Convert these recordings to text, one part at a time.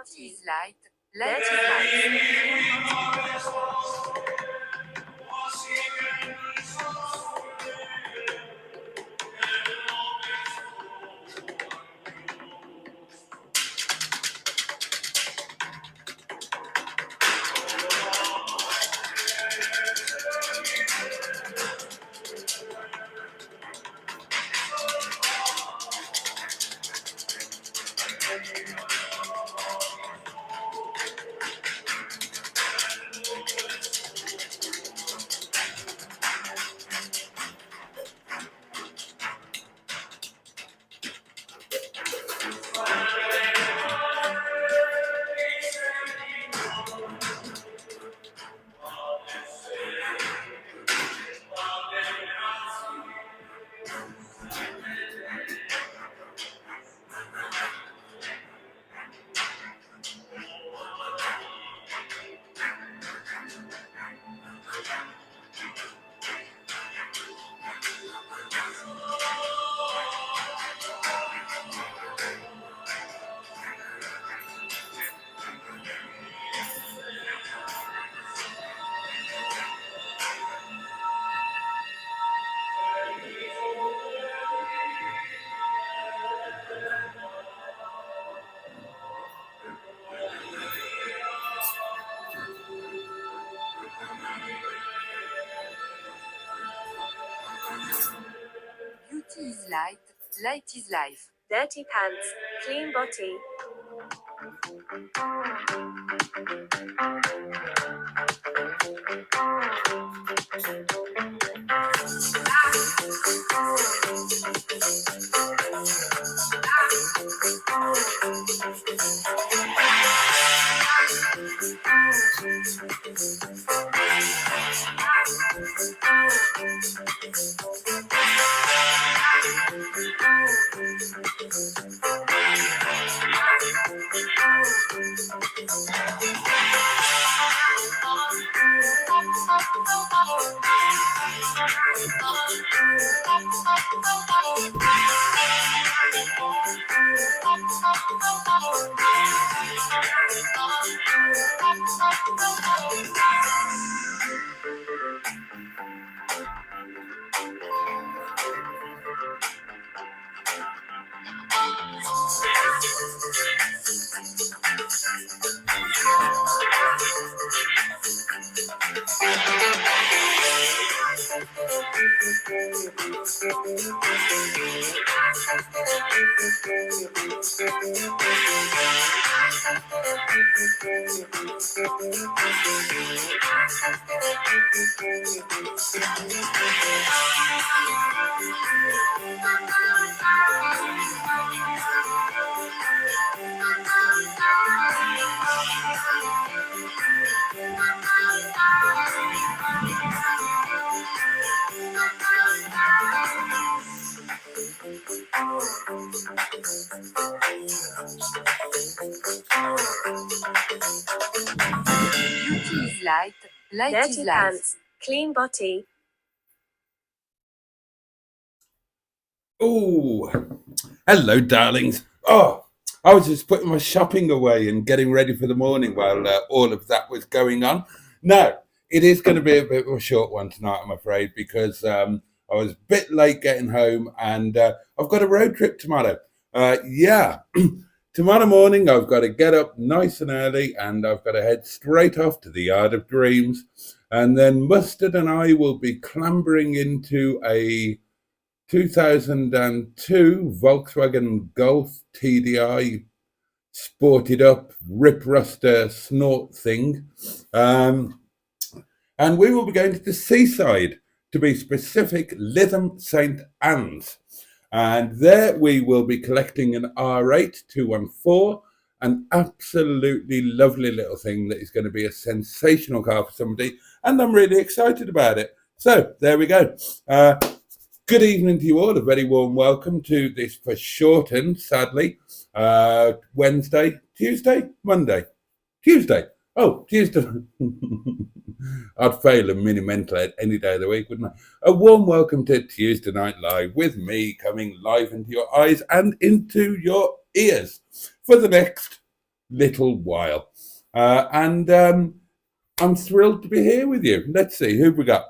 Boaty is light is life. Beauty is light is life. Dirty pants, clean body. Beauty is light Dirty is life. pants, clean body. Oh, hello, darlings. Oh, I was just putting my shopping away and getting ready for the morning while all of that was going on. Now, it is going to be a bit of a short one tonight, I'm afraid, because I was a bit late getting home and I've got a road trip tomorrow. Tomorrow morning I've got to get up nice and early and I've got to head straight off to the Yard of Dreams. And then Mustard and I will be clambering into a 2002 Volkswagen Golf TDI sported up rip ruster snort thing. And we will be going to the seaside, to be specific, Lytham St Anne's. And there we will be collecting an R8 214, an absolutely lovely little thing that is going to be a sensational car for somebody. And I'm really excited about it. So there we go. Good evening to you all. A very warm welcome to this foreshortened, sadly, Wednesday, Tuesday, Monday, Tuesday. Oh, Tuesday. I'd fail a mini mental any day of the week, wouldn't I? A warm welcome to Tuesday Night Live with me coming live into your eyes and into your ears for the next little while. And I'm thrilled to be here with you. Let's see, who've we got?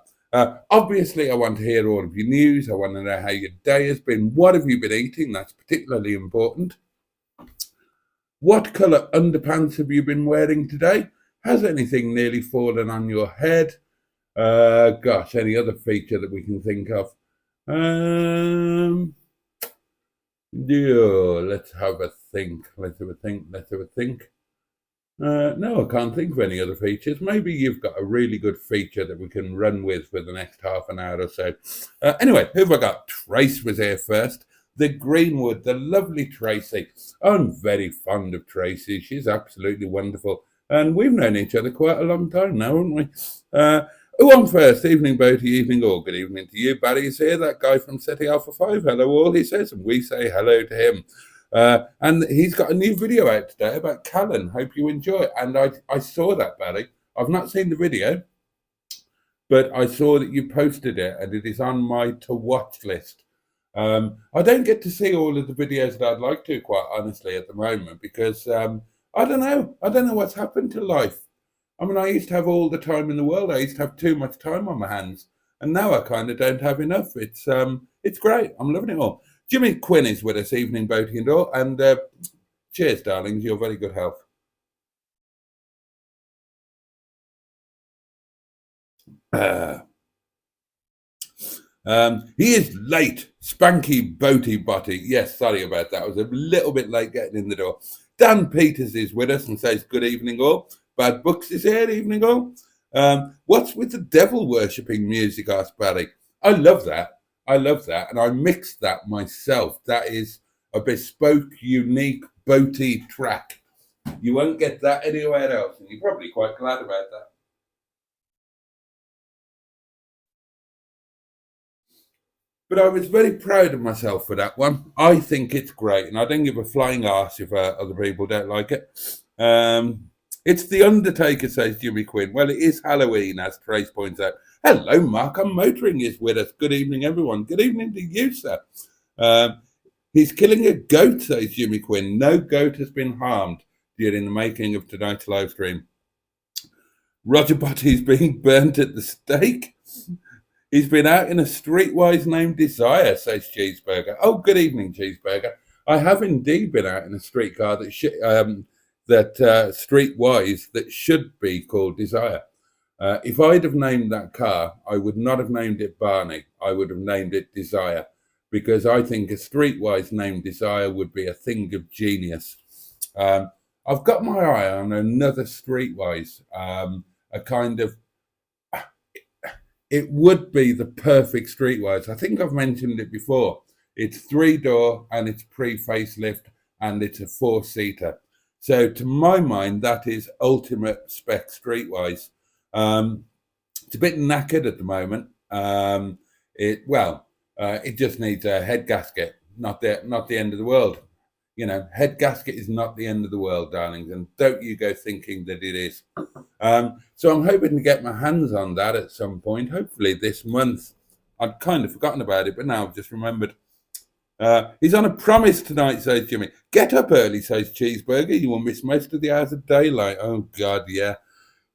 Obviously, I want to hear all of your news. I want to know how your day has been. What have you been eating? That's particularly important. What colour underpants have you been wearing today? Has anything nearly fallen on your head? Gosh, any other feature that we can think of? Yeah, let's have a think. No, I can't think of any other features. Maybe you've got a really good feature that we can run with for the next half an hour or so. Anyway, who have I got? Trace was here first. The Greenwood, the lovely Tracy. I'm very fond of Tracy. She's absolutely wonderful. And we've known each other quite a long time now, haven't we? Who on first? Evening, Boaty, evening all. Good evening to you. Barry's here, that guy from SETI Alpha 5. Hello all, he says, and we say hello to him. And he's got a new video out today about Callan. Hope you enjoy it. And I saw that, Barry. I've not seen the video, but I saw that you posted it, and it is on my to-watch list. I don't get to see all of the videos that I'd like to, quite honestly, at the moment, because I don't know. I don't know what's happened to life. I mean, I used to have all the time in the world. I used to have too much time on my hands, and now I kind of don't have enough. It's great. I'm loving it all. Jimmy Quinn is with us, evening, Boaty and all, and cheers, darlings. You're very good health. He is late. Spanky Boaty Botty. Yes, sorry about that. I was a little bit late getting in the door. Dan Peters is with us and says, good evening all. Bad Books is here, evening all. What's with the devil worshipping music, asked Barry. I love that. And I mixed that myself. That is a bespoke, unique Boaty track. You won't get that anywhere else, and you're probably quite glad about that. But I was very proud of myself for that one. I think it's great, and I don't give a flying arse if other people don't like it. It's The Undertaker, says Jimmy Quinn. Well, it is Halloween, as Trace points out. Hello, Mark. I'm Motoring is with us. Good evening, everyone. Good evening to you, sir. He's killing a goat, says Jimmy Quinn. No goat has been harmed during the making of tonight's live stream. Roger Botty's being burnt at the stake. He's been out in a streetwise named Desire, says Cheeseburger. Oh, good evening, Cheeseburger. I have indeed been out in a streetcar streetwise that should be called Desire. If I'd have named that car, I would not have named it Barney. I would have named it Desire, because I think a streetwise named Desire would be a thing of genius. I've got my eye on another streetwise, a kind of, it would be the perfect streetwise. I think I've mentioned it before. It's 3-door and it's pre-facelift and it's a 4-seater. So to my mind, that is ultimate spec streetwise. It's a bit knackered at the moment. It just needs a head gasket, not the end of the world. You know, head gasket is not the end of the world, darlings, and don't you go thinking that it is. So I'm hoping to get my hands on that at some point, hopefully this month. I'd kind of forgotten about it, but now I've just remembered. He's on a promise tonight, says Jimmy. Get up early, says Cheeseburger. You will miss most of the hours of daylight. Oh, God, yeah.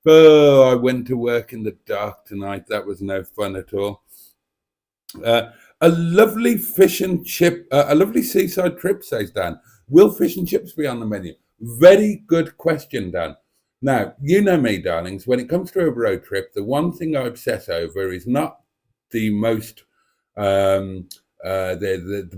Oh, I went to work in the dark tonight. That was no fun at all. A lovely fish and chip, a lovely seaside trip, says Dan. Will fish and chips be on the menu? Very good question, Dan. Now, you know me, darlings. When it comes to a road trip, the one thing I obsess over is not the most, the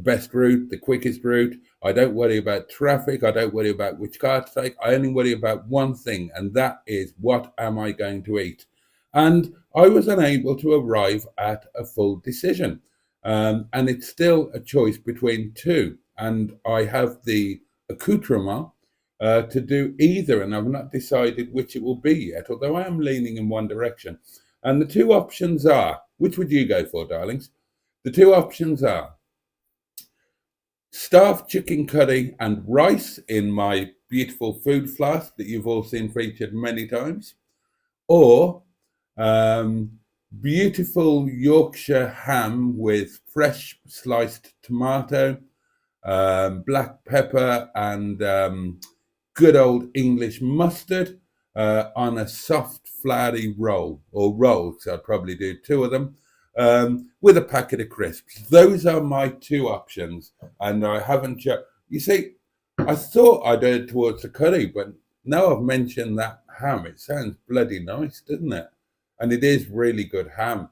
best route, the quickest route. I don't worry about traffic. I don't worry about which car to take. I only worry about one thing, and that is, what am I going to eat? And I was unable to arrive at a full decision. And it's still a choice between two. And I have the accoutrement to do either, and I've not decided which it will be yet, although I am leaning in one direction. And the two options are, which would you go for, darlings? The two options are staffed chicken curry and rice in my beautiful food flask that you've all seen featured many times, or beautiful Yorkshire ham with fresh sliced tomato, black pepper, and good old English mustard on a soft, floury roll, or rolls. I'd probably do 2 of them with a packet of crisps. Those are my 2 options, and I haven't. You see, I thought I'd err towards the curry, but now I've mentioned that ham, it sounds bloody nice, doesn't it? And it is really good ham.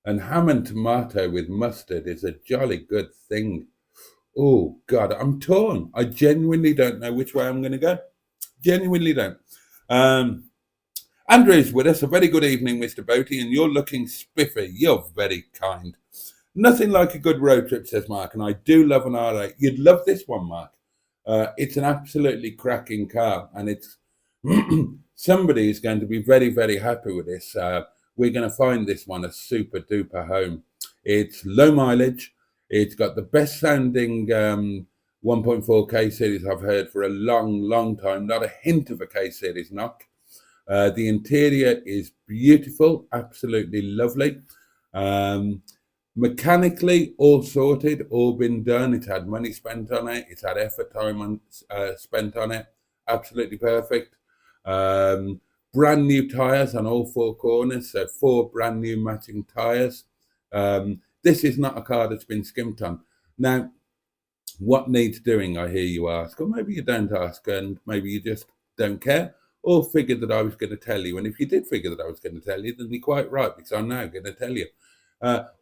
And ham and tomato with mustard is a jolly good thing. Oh, God, I'm torn. I genuinely don't know which way I'm going to go. Genuinely don't. Um, Andrew's with us. A very good evening, Mr. Boaty, and you're looking spiffy. You're very kind. Nothing like a good road trip, says Mark, and I do love an R8. You'd love this one, Mark. It's an absolutely cracking car, and it's somebody is going to be very, very happy with this. We're going to find this one a super duper home. It's low mileage. It's got the best sounding 1.4 K series I've heard for a long, long time. Not a hint of a K series knock. The interior is beautiful, absolutely lovely. Mechanically, all sorted, all been done. It's had money spent on it. It's had effort time spent on it. Absolutely perfect. Brand new tyres on all 4 corners, so 4 brand new matching tyres. This is not a car that's been skimped on. Now, what needs doing, I hear you ask, or maybe you don't ask, and maybe you just don't care, or figured that I was going to tell you. And if you did figure that I was going to tell you, then you're quite right, because I'm now going to tell you.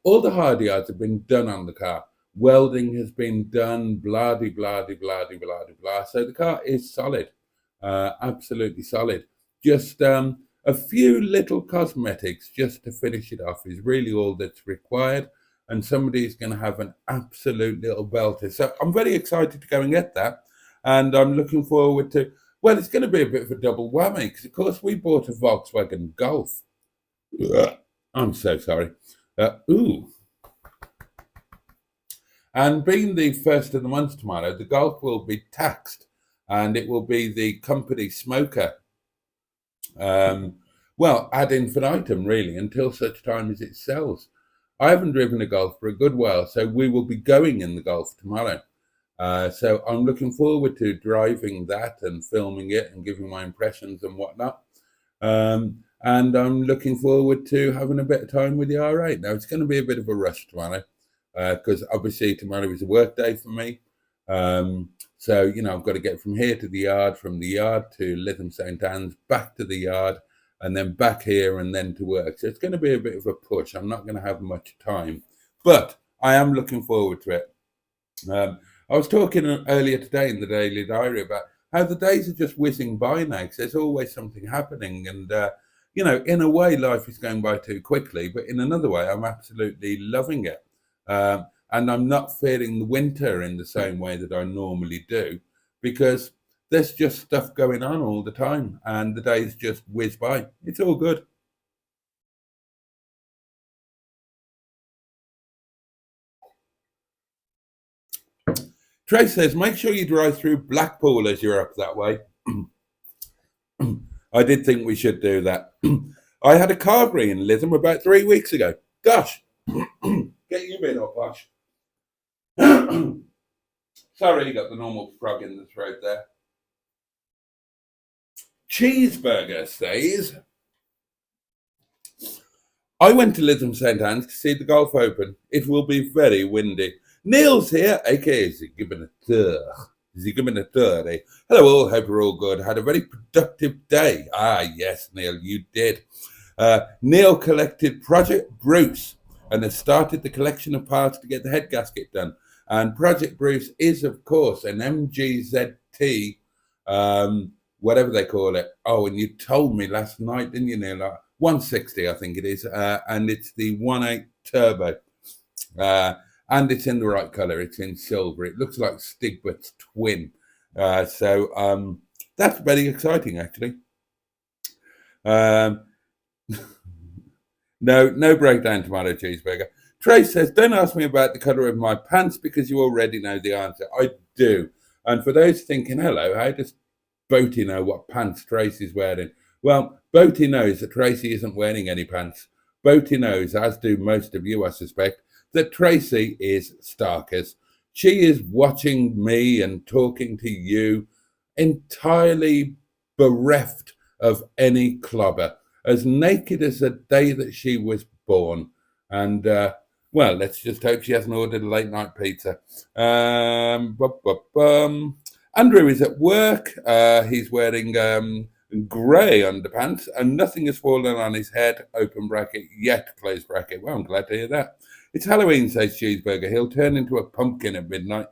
All the hard yards have been done on the car. Welding has been done, blah, de, blah, de, blah, de, blah, de, blah. So the car is solid, absolutely solid. Just a few little cosmetics just to finish it off is really all that's required. And somebody's going to have an absolute little belter. So I'm very excited to go and get that. And I'm looking forward to, well, it's going to be a bit of a double whammy because, of course, we bought a Volkswagen Golf. I'm so sorry. And being the first of the month tomorrow, the Golf will be taxed and it will be the company smoker. Well, ad infinitum, really, until such time as it sells. I haven't driven a Golf for a good while, so we will be going in the Golf tomorrow. So I'm looking forward to driving that and filming it and giving my impressions and whatnot. And I'm looking forward to having a bit of time with the R8. Now, it's going to be a bit of a rush tomorrow because obviously tomorrow is a work day for me. So, you know, I've got to get from here to the yard, from the yard to Lytham St Anne's, back to the yard, and then back here and then to work. So it's going to be a bit of a push. I'm not going to have much time, but I am looking forward to it. I was talking earlier today in the Daily Diary about how the days are just whizzing by now because there's always something happening. And, you know, in a way, life is going by too quickly, but in another way, I'm absolutely loving it. And I'm not feeling the winter in the same way that I normally do because there's just stuff going on all the time and the days just whiz by. It's all good. Trace says, make sure you drive through Blackpool as you're up that way. I did think we should do that. I had a carvery in Lytham about 3 weeks ago. Gosh, get you been up, Posh. Sorry, you got the normal frog in the throat there. Cheeseburger says, I went to Lytham St Anne's to see the Golf Open. It will be very windy. Neil's here, aka Zigibin a tour. Zigibin a tour, eh? Hello all, hope you're all good. Had a very productive day. Ah, yes, Neil, you did. Neil collected Project Bruce and has started the collection of parts to get the head gasket done. And Project Bruce is, of course, an MGZT, whatever they call it. Oh, and you told me last night, didn't you, Neil? 160, I think it is. And it's the 1.8 turbo. And it's in the right colour. It's in silver. It looks like Stigbert's twin. So that's very exciting, actually. No breakdown tomato cheeseburger. Trace says, don't ask me about the colour of my pants because you already know the answer. I do. And for those thinking, hello, how does Boaty know what pants Trace is wearing? Well, Boaty knows that Tracy isn't wearing any pants. Boaty knows, as do most of you, I suspect, that Tracy is Starkers. She is watching me and talking to you entirely bereft of any clobber, as naked as the day that she was born. And well, let's just hope she hasn't ordered a late night pizza. Andrew is at work. He's wearing grey underpants, and nothing has fallen on his head, open bracket, yet, close bracket. Well, I'm glad to hear that. It's Halloween, says Cheeseburger. He'll turn into a pumpkin at midnight.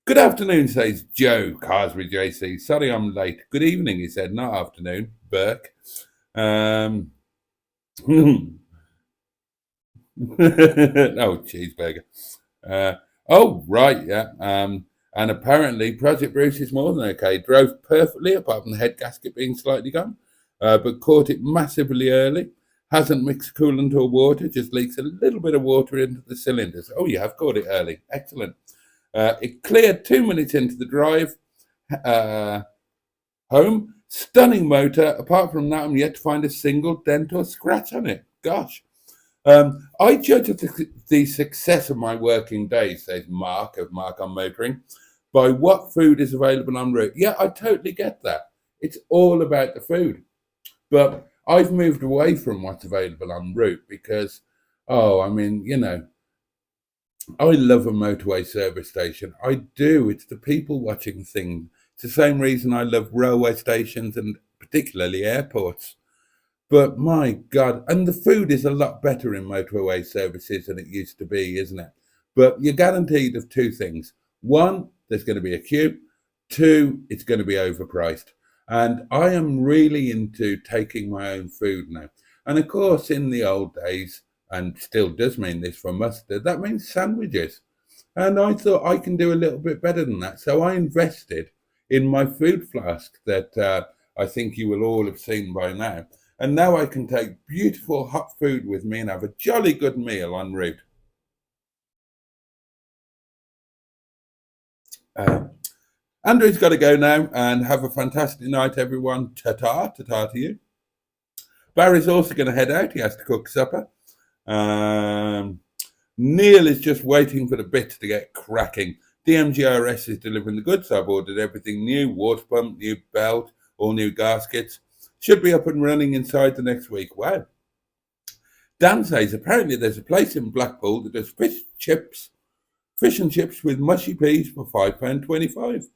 Good afternoon, says Joe Carsby JC. Sorry I'm late. Good evening, he said, not afternoon. Burke. No, Cheeseburger. Oh, right, yeah. And apparently, Project Bruce is more than okay. Drove perfectly, apart from the head gasket being slightly gone, but caught it massively early. Hasn't mixed coolant or water, just leaks a little bit of water into the cylinders. Oh, you have caught it early. Excellent. It cleared 2 minutes into the drive home. Stunning motor. Apart from that, I'm yet to find a single dent or scratch on it. Gosh. I judge the success of my working day, says Mark of Mark on Motoring, by what food is available en route. Yeah, I totally get that. It's all about the food. But I've moved away from what's available en route because, I love a motorway service station. I do. It's the people watching thing. It's the same reason I love railway stations and particularly airports. But my God, and the food is a lot better in motorway services than it used to be, isn't it? But you're guaranteed of two things. One, there's going to be a queue. Two, it's going to be overpriced. And I am really into taking my own food now. And of course, in the old days, and still does mean this for mustard, that means sandwiches. And I thought I can do a little bit better than that. So I invested in my food flask that I think you will all have seen by now. And now I can take beautiful hot food with me and have a jolly good meal en route. Andrew's got to go now, and have a fantastic night, everyone. Ta-ta, ta-ta to you. Barry's also going to head out. He has to cook supper. Neil is just waiting for the bits to get cracking. DMGRS is delivering the goods. I've ordered everything new, water pump, new belt, all new gaskets. Should be up and running inside the next week. Wow. Dan says apparently there's a place in Blackpool that does fish and chips with mushy peas for £5.25.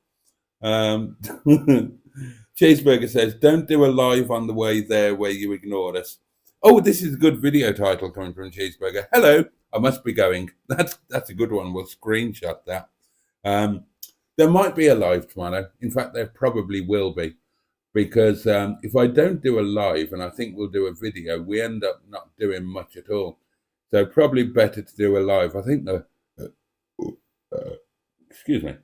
Cheeseburger says, don't do a live on the way there where you ignore us. Oh, this is a good video title coming from Cheeseburger. Hello, I must be going. That's a good one. We'll screenshot that. There might be a live tomorrow. In fact, there probably will be. Because if I don't do a live, and I think we'll do a video, we end up not doing much at all. So probably better to do a live. I think excuse me.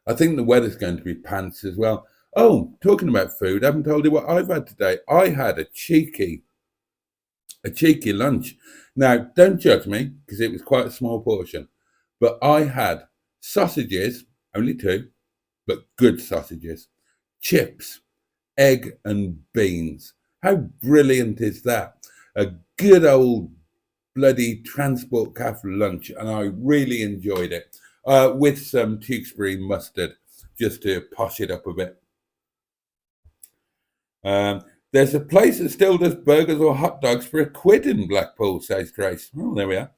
I think the weather's going to be pants as well. Oh, talking about food, I haven't told you what I've had today. I had a cheeky lunch. Now, don't judge me, because it was quite a small portion. But I had sausages, only 2, but good sausages. Chips, egg and beans. How brilliant is that? A good old bloody transport cafe lunch, and I really enjoyed it. With some Tewkesbury mustard, just to posh it up a bit. There's a place that still does burgers or hot dogs for £1 in Blackpool, says Trace. Oh, there we are.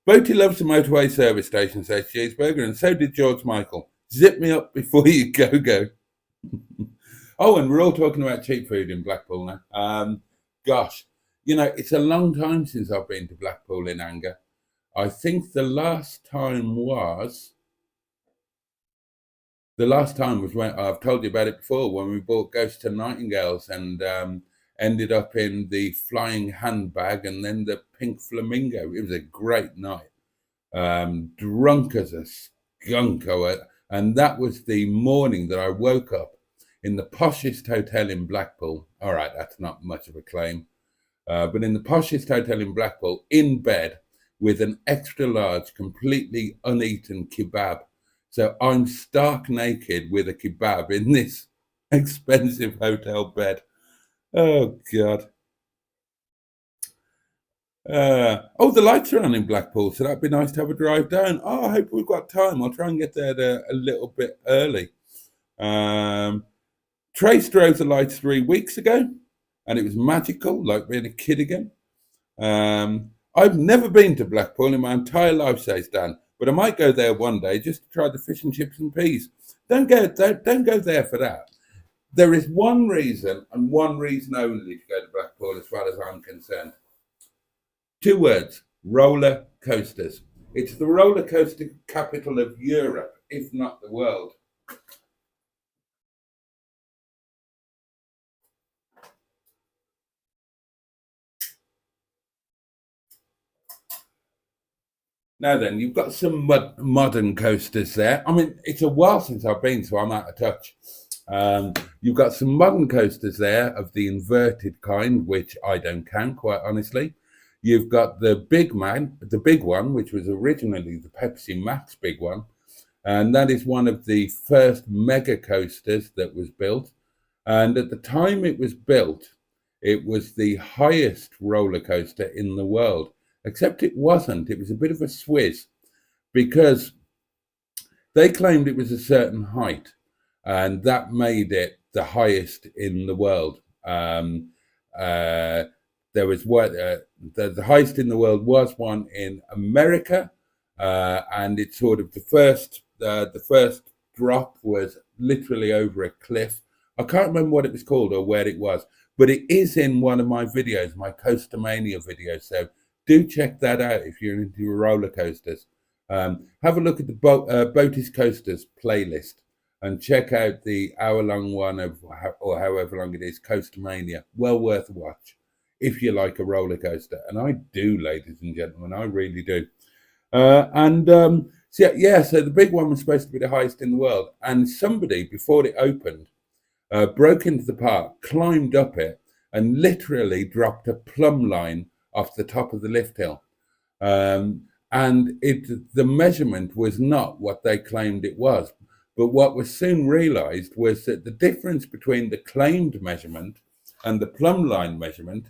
Boaty loves the motorway service station, says Cheeseburger, and so did George Michael. Zip me up before you go. Oh, and we're all talking about cheap food in Blackpool now. Gosh, it's a long time since I've been to Blackpool in anger. I think the last time was when, I've told you about it before, when we bought Ghosts to Nightingales and ended up in the flying handbag and then the pink flamingo. It was a great night. Drunk as a skunk. And that was the morning that I woke up in the poshest hotel in Blackpool. All right, that's not much of a claim. But in the poshest hotel in Blackpool, in bed with an extra large, completely uneaten kebab. So I'm stark naked with a kebab in this expensive hotel bed. Oh, God. Oh, the lights are on in Blackpool, so that'd be nice to have a drive down. Oh, I hope we've got time. I'll try and get there a little bit early. Trace drove the lights 3 weeks ago, and it was magical, like being a kid again. I've never been to Blackpool in my entire life, says Dan, but I might go there one day just to try the fish and chips and peas. Don't go there for that. There is one reason and one reason only to go to Blackpool, as far as I'm concerned. 2 words: roller coasters. It's the roller coaster capital of Europe, if not the world. Now then, you've got some modern coasters there. I mean, it's a while since I've been, so I'm out of touch. You've got some modern coasters there of the inverted kind, which I don't count, quite honestly. You've got the big one, which was originally the Pepsi Max big one, and that is one of the first mega coasters that was built. And at the time it was built, it was the highest roller coaster in the world. Except it wasn't. It was a bit of a swizz because they claimed it was a certain height, and that made it the highest in the world. There was the highest in the world was one in America, and it's sort of the first drop was literally over a cliff. I can't remember what it was called or where it was, but it is in one of my videos, my Coastermania videos. So do check that out if you're into roller coasters. Have a look at the Boaty's Coasters playlist and check out the hour-long one or however long it is, Coastermania. Well worth a watch if you like a roller coaster, and I do, ladies and gentlemen, I really do. So the big one was supposed to be the highest in the world, and somebody before it opened broke into the park, climbed up it, and literally dropped a plumb line off the top of the lift hill. And the measurement was not what they claimed it was. But what was soon realized was that the difference between the claimed measurement and the plumb line measurement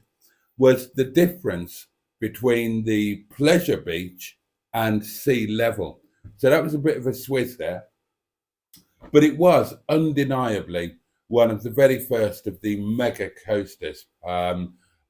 was the difference between the pleasure beach and sea level. So that was a bit of a swizz there. But it was undeniably one of the very first of the mega coasters.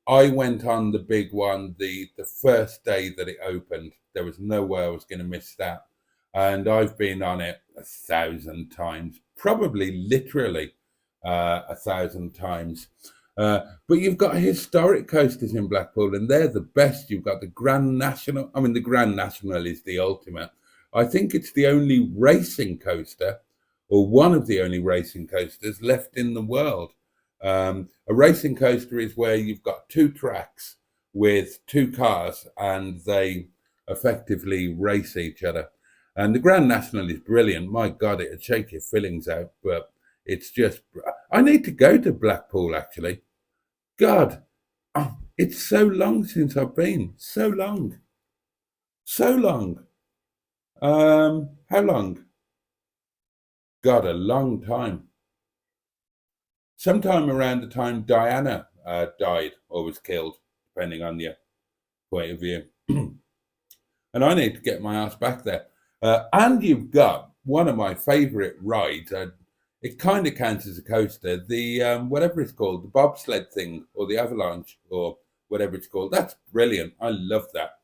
I went on the big one the first day that it opened. There was no way I was going to miss that. And I've been on it 1,000 times, probably literally 1,000 times. But you've got historic coasters in Blackpool, and they're the best. You've got the Grand National. I mean, the Grand National is the ultimate. I think it's the only racing coaster, or one of the only racing coasters left in the world. A racing coaster is where you've got 2 tracks with 2 cars and they effectively race each other. And the Grand National is brilliant. My God, it'd shake your fillings out, but it's just, I need to go to Blackpool actually. God, it's so long since I've been. So long. So long. How long? God, a long time. Sometime around the time Diana died or was killed, depending on your point of view. And I need to get my ass back there. And you've got one of my favourite rides. It kind of counts as a coaster. The whatever it's called, the bobsled thing, or the avalanche, or whatever it's called. That's brilliant. I love that.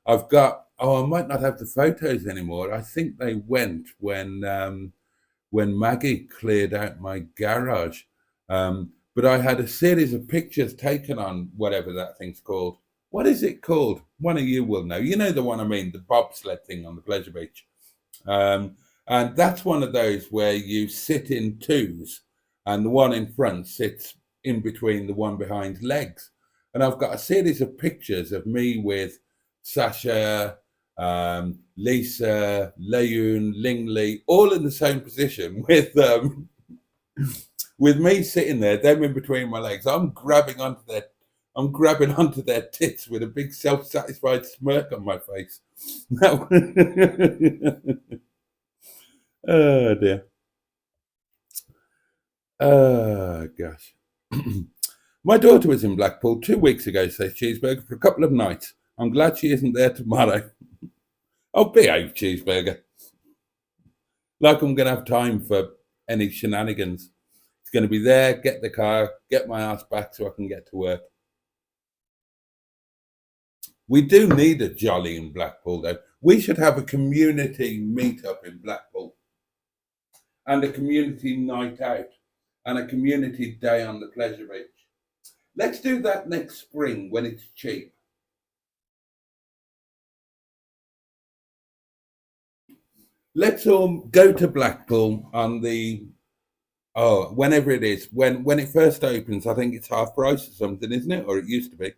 I've got. Oh, I might not have the photos anymore. I think they went when Maggie cleared out my garage. But I had a series of pictures taken on whatever that thing's called. What is it called? One of you will know. You know the one I mean, the bobsled thing on the pleasure beach. And that's one of those where you sit in twos and the one in front sits in between the one behind's legs. And I've got a series of pictures of me with Sasha, Lisa, Leyoon, Lingley, all in the same position with me sitting there, them in between my legs. I'm grabbing onto their tits with a big self-satisfied smirk on my face. Oh dear. Oh gosh. My daughter was in Blackpool 2 weeks ago, says Cheeseburger, for a couple of nights. I'm glad she isn't there tomorrow. Oh, behave, Cheeseburger. Like I'm going to have time for any shenanigans. It's going to be there, get the car, get my ass back so I can get to work. We do need a jolly in Blackpool, though. We should have a community meet-up in Blackpool and a community night out and a community day on the pleasure beach. Let's do that next spring when it's cheap. Let's all go to Blackpool on the whenever it is. When it first opens, I think it's half price or something, isn't it? Or it used to be.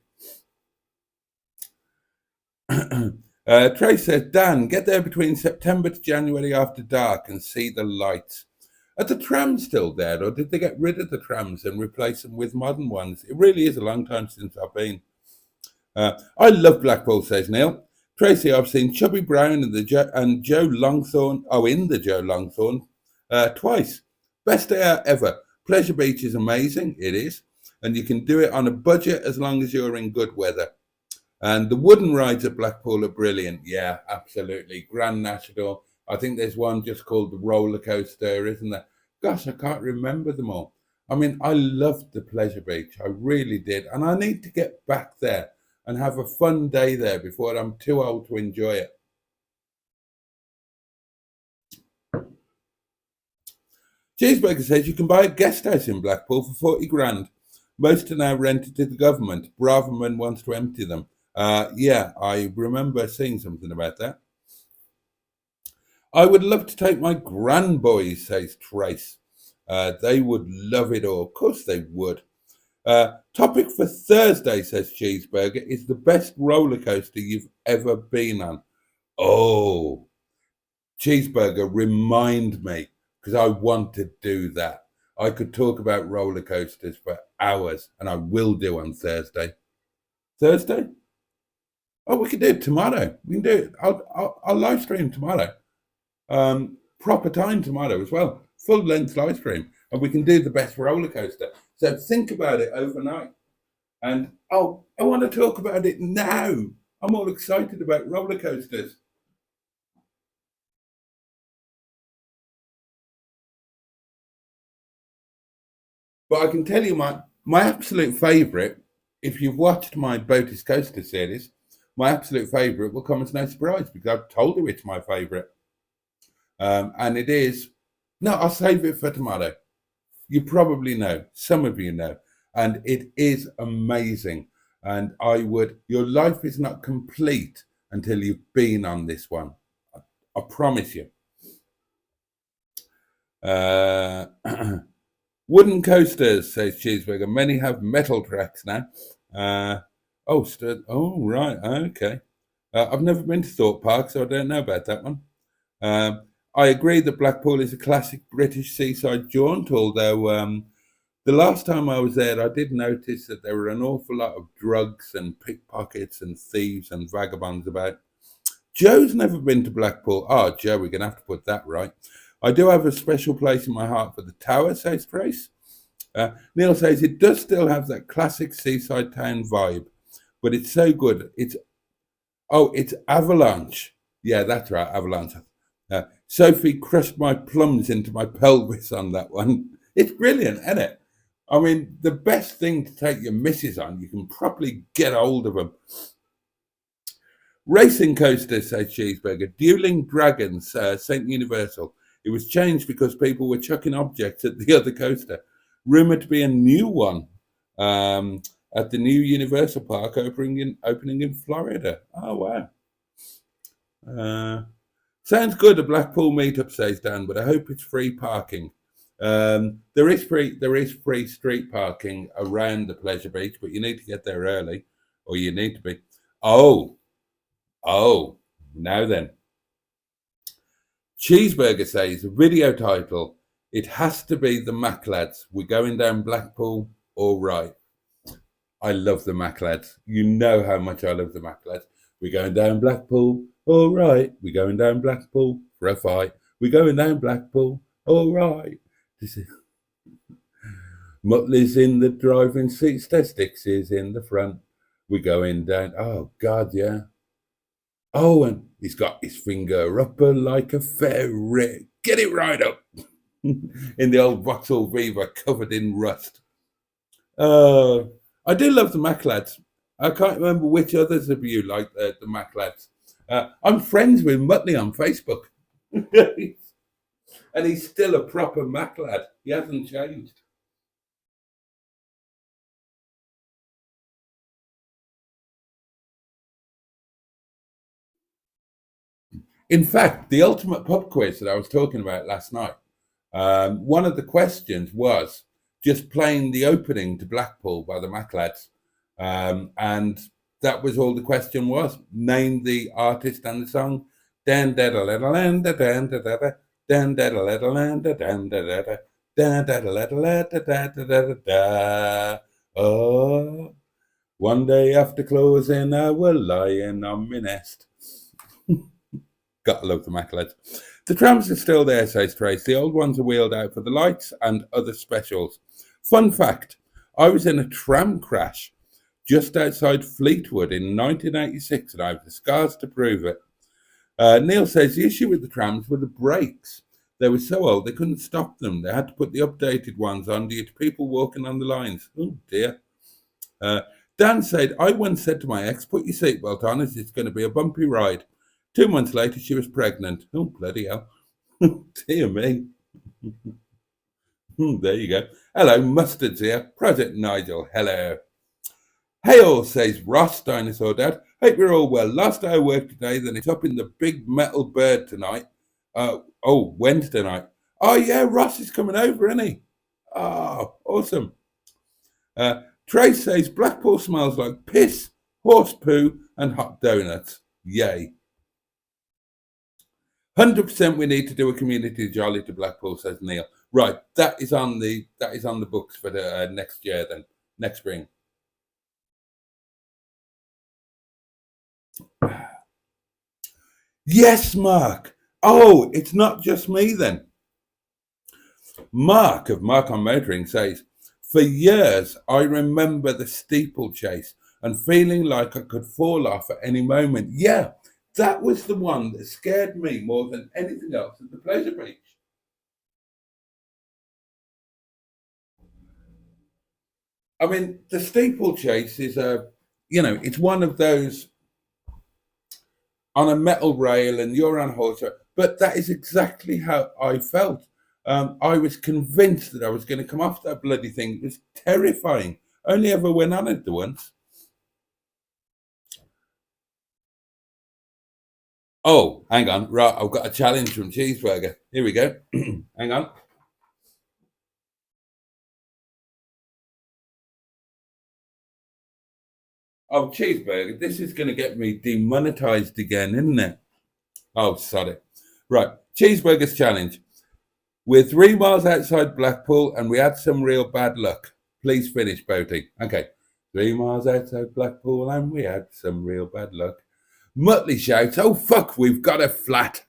Trace says, Dan, get there between September to January after dark and see the lights. Are the trams still there, or did they get rid of the trams and replace them with modern ones? It really is a long time since I've been. I love Blackpool, says Neil. Tracy, I've seen Chubby Brown and Joe Longthorne. Oh, in the Joe Longthorne, twice. Best day out ever. Pleasure Beach is amazing. It is, and you can do it on a budget as long as you're in good weather. And the wooden rides at Blackpool are brilliant. Yeah, absolutely. Grand National. I think there's one just called the roller coaster, isn't there? Gosh, I can't remember them all. I mean, I loved the Pleasure Beach. I really did. And I need to get back there and have a fun day there before I'm too old to enjoy it. Cheeseburger says you can buy a guest house in Blackpool for 40 grand. Most are now rented to the government. Braverman wants to empty them. Yeah, I remember seeing something about that. I would love to take my grandboys, says Trace. They would love it all. Of course they would. Topic for Thursday, says Cheeseburger, is the best roller coaster you've ever been on. Oh, Cheeseburger, remind me, because I want to do that. I could talk about roller coasters for hours, and I will do on Thursday. Thursday? Oh, we can do it tomorrow. We can do it. I'll live stream tomorrow. Proper time tomorrow as well. Full length live stream, and we can do the best roller coaster. So think about it overnight. And I want to talk about it now. I'm all excited about roller coasters. But I can tell you my absolute favourite, if you've watched my Boaty's Coaster series, my absolute favourite will come as no surprise because I've told you it's my favourite. And it is, no, I'll save it for tomorrow. You probably know, some of you know, and it is amazing. And your life is not complete until you've been on this one. I promise you. Wooden coasters, says Cheeseburger. Many have metal tracks now. Right, okay. I've never been to Thorpe Park, so I don't know about that one. I agree that Blackpool is a classic British seaside jaunt, although the last time I was there, I did notice that there were an awful lot of drugs and pickpockets and thieves and vagabonds about. Joe's never been to Blackpool. Oh, Joe, we're going to have to put that right. I do have a special place in my heart for the Tower, says Trace. Neil says it does still have that classic seaside town vibe, but it's so good. It's Avalanche. Yeah, that's right, Avalanche. Sophie crushed my plums into my pelvis on that one. It's brilliant, isn't it? I mean, the best thing to take your missus on, you can properly get hold of them. Racing coaster, says Cheeseburger. Dueling Dragons, St. Universal. It was changed because people were chucking objects at the other coaster. Rumoured to be a new one at the new Universal Park opening in Florida. Oh, wow. Sounds good, a Blackpool meetup, says Dan, but I hope it's free parking. There is free street parking around the Pleasure Beach, but you need to get there early, or you need to be. Oh, now then. Cheeseburger says, video title, it has to be the Mac Lads. We're going down Blackpool, all right. I love the Mac Lads. You know how much I love the Mac Lads. We're going down Blackpool, all right. We're going down Blackpool for a fight. We're going down Blackpool, all right. Mutley's in the driving seat, Statistics is in the front. We're going down. Oh, God, yeah. Oh, and he's got his finger up like a ferret. Get it right up. In the old Vauxhall Viva covered in rust. I do love the Mac lads. I can't remember which others of you like the Mac lads. I'm friends with Mutley on Facebook. And he's still a proper Mac lad. He hasn't changed. In fact, the ultimate pub quiz that I was talking about last night, one of the questions was just playing the opening to Blackpool by the Mac lads. And that was all the question was. Name the artist and the song. Dan da da da da da da da da dan da da da da da dan da da da dan da da da da da da da da. Oh, one day after closing, I was lying on my nest. Gotta love the Mac lads. The trams are still there, says Trace. The old ones are wheeled out for the lights and other specials. Fun fact, I was in a tram crash just outside Fleetwood in 1986 and I have the scars to prove it. Neil says the issue with the trams were the brakes. They were so old they couldn't stop them. They had to put the updated ones on due to people walking on the lines. Oh dear. Dan said, I once said to my ex, put your seatbelt on as it's going to be a bumpy ride. 2 months later, she was pregnant. Oh, bloody hell. Dear me. There you go. Hello, Mustard's here. Project Nigel, hello. Hey all, says Ross, Dinosaur Dad. Hope you're all well. Last day of work today, then it's up in the Big Metal Bird tonight. Wednesday night. Oh yeah, Ross is coming over, isn't he? Oh, awesome. Trace says Blackpool smells like piss, horse poo, and hot donuts. Yay. 100% we need to do a community jolly to Blackpool, says Neil. Right, that is on the books for the next year then, next spring. Yes, Mark. Oh, it's not just me then. Mark of Mark on Motoring says, for years I remember the steeplechase and feeling like I could fall off at any moment. Yeah, that was the one that scared me more than anything else at the Pleasure Beach. I mean, the steeplechase is it's one of those on a metal rail and you're on a horse, but that is exactly how I felt. I was convinced that I was going to come off that bloody thing. It was terrifying. Only ever went on it the once. Oh, hang on. Right, I've got a challenge from Cheeseburger. Here we go. Hang on. Oh, Cheeseburger, this is going to get me demonetized again, isn't it? Oh, sorry. Right, Cheeseburger's challenge. We're 3 miles outside Blackpool and we had some real bad luck. Please finish, Boaty. Okay. 3 miles outside Blackpool and we had some real bad luck. Mutley shouts, oh fuck, we've got a flat.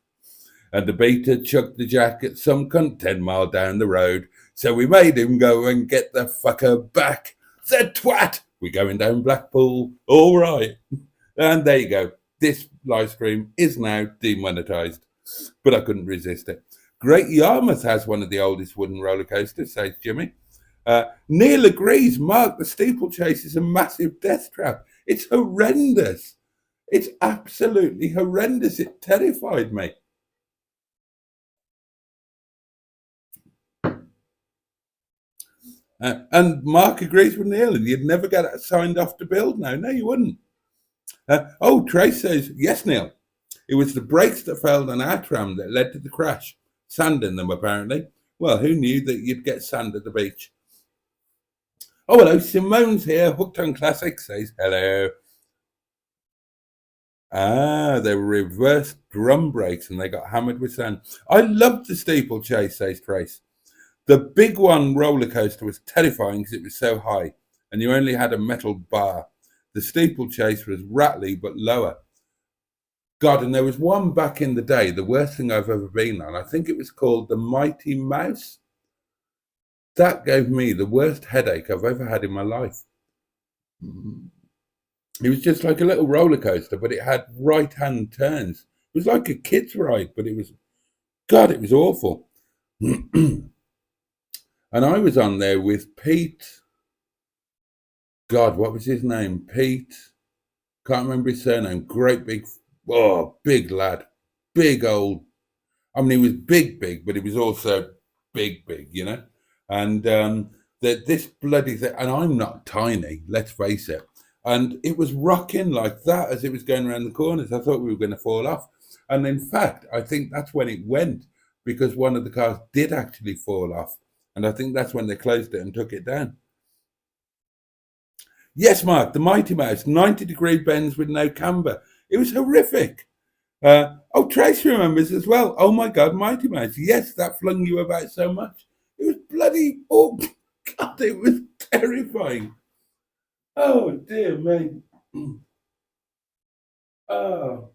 And the beater chucked the jack at some cunt 10 mile down the road. So we made him go and get the fucker back. The twat! We're going down Blackpool. All right. And there you go. This live stream is now demonetized. But I couldn't resist it. Great Yarmouth has one of the oldest wooden roller coasters, says Jimmy. Neil agrees. Mark, the steeplechase is a massive death trap. It's horrendous. It's absolutely horrendous. It terrified me. And Mark agrees with Neil, and you'd never get it signed off to build now. No, you wouldn't. Trace says, yes, Neil. It was the brakes that failed on our tram that led to the crash. Sand in them, apparently. Well, who knew that you'd get sand at the beach? Oh, hello, Simone's here. Hooked on Classics says hello. They were reverse drum brakes and they got hammered with sand. I loved the steeplechase, says Trace. The big one roller coaster was terrifying because it was so high and you only had a metal bar. The steeplechase was rattly but lower. God, and there was one back in the day, the worst thing I've ever been on. I think it was called the Mighty Mouse. That gave me the worst headache I've ever had in my life. It was just like a little roller coaster, but it had right-hand turns. It was like a kid's ride, but it was, God, it was awful. And I was on there with Pete. God, what was his name? Pete. Can't remember his surname. Great big, oh, big lad. Big old. I mean, he was big, but he was also big, you know? And this bloody thing, and I'm not tiny, let's face it. And it was rocking like that as it was going around the corners. I thought we were going to fall off. And in fact, I think that's when it went, because one of the cars did actually fall off. And I think that's when they closed it and took it down. Yes, Mark, the Mighty Mouse, 90-degree bends with no camber. It was horrific. Oh, Trace remembers as well. Oh my God, Mighty Mouse. Yes, that flung you about so much. It was bloody, oh God, it was terrifying. Oh dear me. Oh.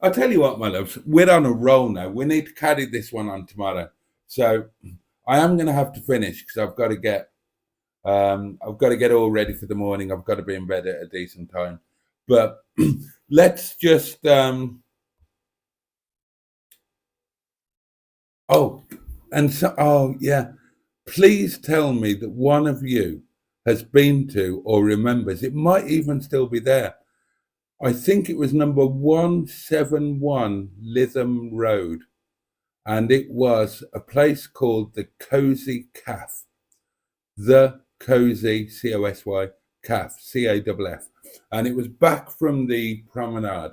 I'll tell you what, my loves, we're on a roll now. We need to carry this one on tomorrow. So I am going to have to finish because I've got to get all ready for the morning. I've got to be in bed at a decent time. But let's just yeah. Please tell me that one of you has been to or remembers. It might even still be there. I think it was number 171 Lytham Road. And it was a place called the Cozy Calf. The Cozy, C-O-S-Y, Calf, C-A-F-F. And it was back from the promenade.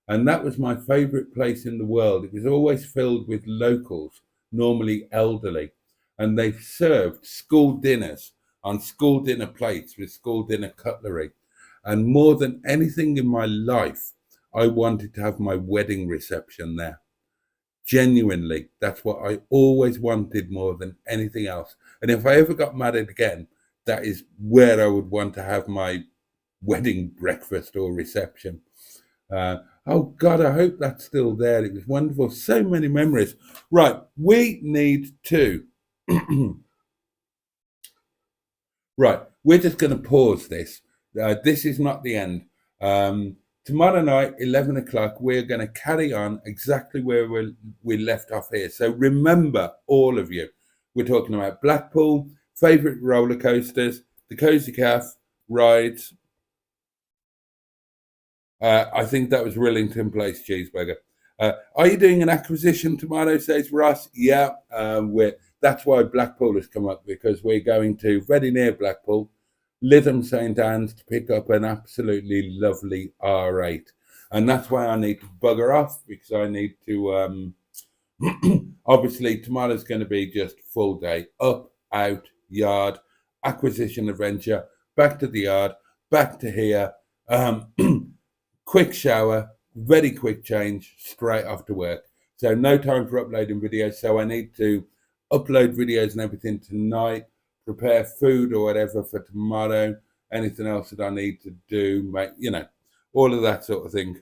And that was my favourite place in the world. It was always filled with locals, normally elderly. And they served school dinners on school dinner plates with school dinner cutlery. And more than anything in my life, I wanted to have my wedding reception there. Genuinely, that's what I always wanted more than anything else. And if I ever got married again, that is where I would want to have my wedding breakfast or reception. Oh God, I hope that's still there. It was wonderful. So many memories. Right, we need to. Right, we're just going to pause this. This is not the end. Tomorrow night, 11 o'clock, we're going to carry on exactly where we left off here. So remember, all of you, we're talking about Blackpool, favourite roller coasters, the Cozy Calf rides. I think that was Rillington Place Cheeseburger. Are you doing an acquisition tomorrow, says Ross? Yeah, that's why Blackpool has come up, because we're going to, very near Blackpool, Lytham St Anne's, to pick up an absolutely lovely R8. And that's why I need to bugger off, because I need to, obviously tomorrow's going to be just full day, up, out, yard, acquisition adventure, back to the yard, back to here, quick shower, very quick change, straight off to work. So no time for uploading videos. So I need to upload videos and everything tonight, prepare food or whatever for tomorrow, anything else that I need to do, make, all of that sort of thing.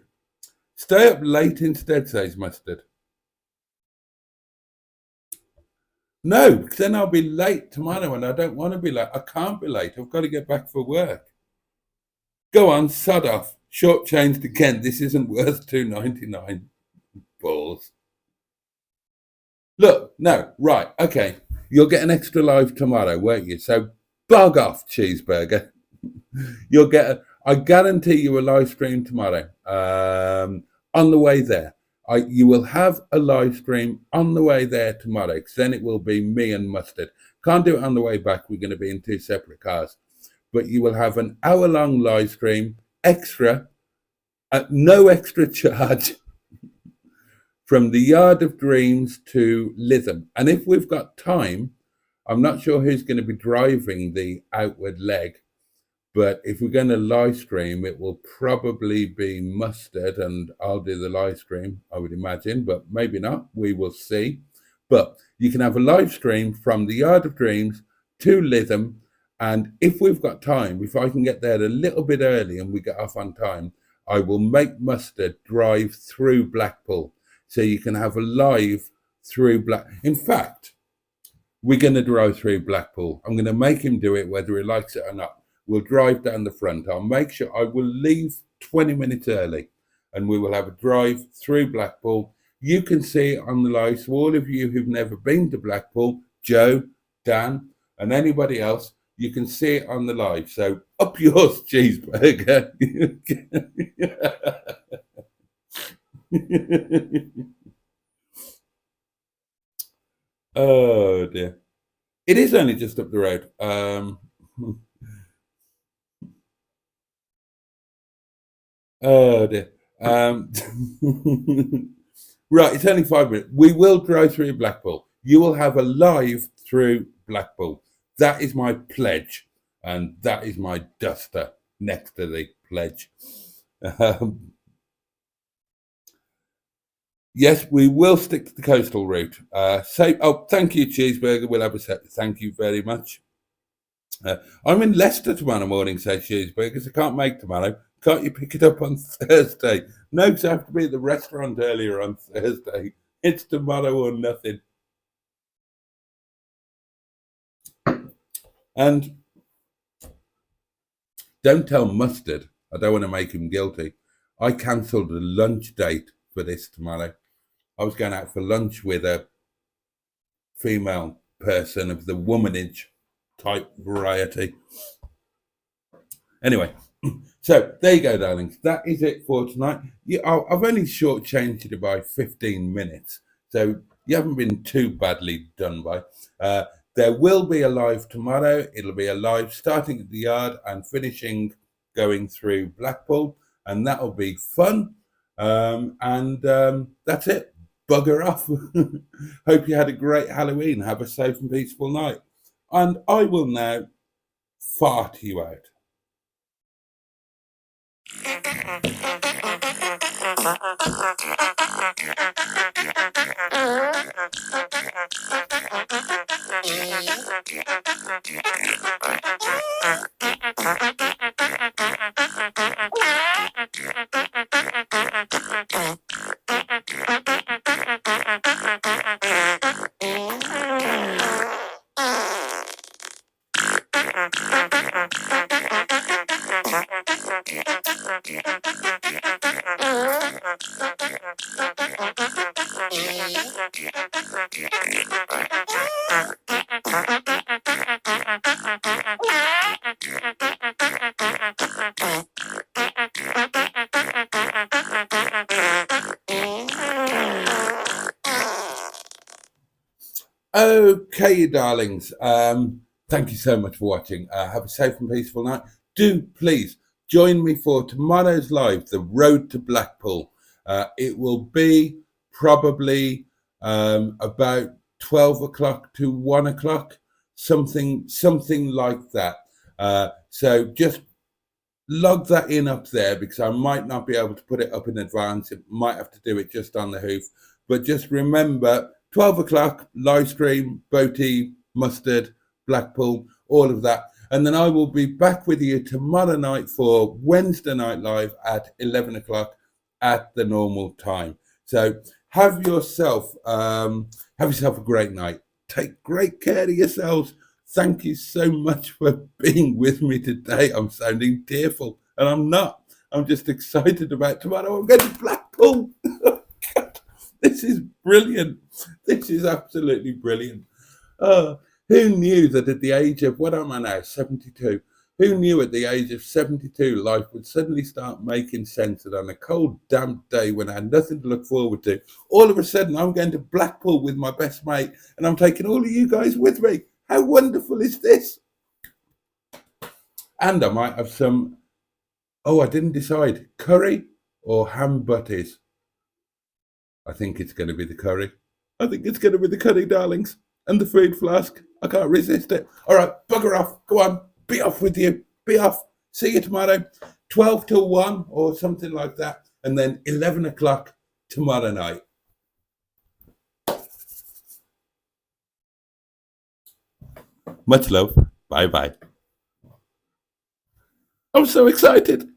Stay up late instead, says Mustard. No, because then I'll be late tomorrow and I don't want to be late. I can't be late. I've got to get back for work. Go on, sod off. Short-changed again. This isn't worth $2.99. Balls. Look, no, right, okay. You'll get an extra live tomorrow, won't you? So bug off, Cheeseburger. You'll get I guarantee you a live stream tomorrow. On the way there. You will have a live stream on the way there tomorrow, because then it will be me and Mustard. Can't do it on the way back. We're going to be in two separate cars. But you will have an hour-long live stream, extra, at no extra charge, from the Yard of Dreams to Lytham. And if we've got time, I'm not sure who's going to be driving the outward leg, but if we're going to live stream, it will probably be Mustard, and I'll do the live stream, I would imagine, but maybe not. We will see. But you can have a live stream from the Yard of Dreams to Lytham. And if we've got time, if I can get there a little bit early and we get off on time, I will make Mustard drive through Blackpool. so you can have a live through In fact, we're going to drive through Blackpool. I'm going to make him do it whether he likes it or not. We'll drive down the front. I'll make sure I will leave 20 minutes early and we will have a drive through Blackpool. You can see it on the live. So all of you who've never been to Blackpool, Joe, Dan, and anybody else, you can see it on the live. So up yours, cheeseburger. Oh dear. It is only just up the road. Oh dear. Right, it's only 5 minutes. We will drive through Blackpool. You will have a live through Blackpool. That is my pledge, and that is my duster next to the pledge. Yes, we will stick to the coastal route. Thank you, Cheeseburger. We'll have a set. Thank you very much. I'm in Leicester tomorrow morning, says Cheeseburger, because I can't make tomorrow. Can't you pick it up on Thursday? No, because I have to be at the restaurant earlier on Thursday. It's tomorrow or nothing. And don't tell Mustard. I don't want to make him guilty. I cancelled a lunch date for this tomorrow. I was going out for lunch with a female person of the womanage type variety. Anyway, so there you go, darlings. That is it for tonight. I've only shortchanged it by 15 minutes, so you haven't been too badly done by. There will be a live tomorrow. It'll be a live starting at the yard and finishing going through Blackpool, and that'll be fun. That's it. Bugger off. Hope you had a great Halloween. Have a safe and peaceful night. And I will now fart you out. Okay, you darlings. Thank you so much for watching. Have a safe and peaceful night. Do please join me for tomorrow's live, The Road to Blackpool. It will be probably about 12 o'clock to 1 o'clock, something like that. So just log that in up there, because I might not be able to put it up in advance. It might have to do it just on the hoof. But just remember, 12 o'clock, live stream, Boaty, Mustard, Blackpool, all of that. And then I will be back with you tomorrow night for Wednesday Night Live at 11 o'clock at the normal time. So have yourself a great night. Take great care of yourselves. Thank you so much for being with me today. I'm sounding tearful, and I'm not. I'm just excited about tomorrow. I'm going to Blackpool. God, this is brilliant. This is absolutely brilliant. Who knew that at the age of, what am I now, 72? Who knew at the age of 72 life would suddenly start making sense, that on a cold, damp day when I had nothing to look forward to, all of a sudden I'm going to Blackpool with my best mate, and I'm taking all of you guys with me. How wonderful is this? And I might have some, I didn't decide, curry or ham butties. I think it's going to be the curry. I think it's going to be the curry, darlings. And the food flask. I can't resist it. All right, bugger off. Go on. Be off with you. Be off. See you tomorrow. 12 till 1 or something like that. And then 11 o'clock tomorrow night. Much love. Bye-bye. I'm so excited.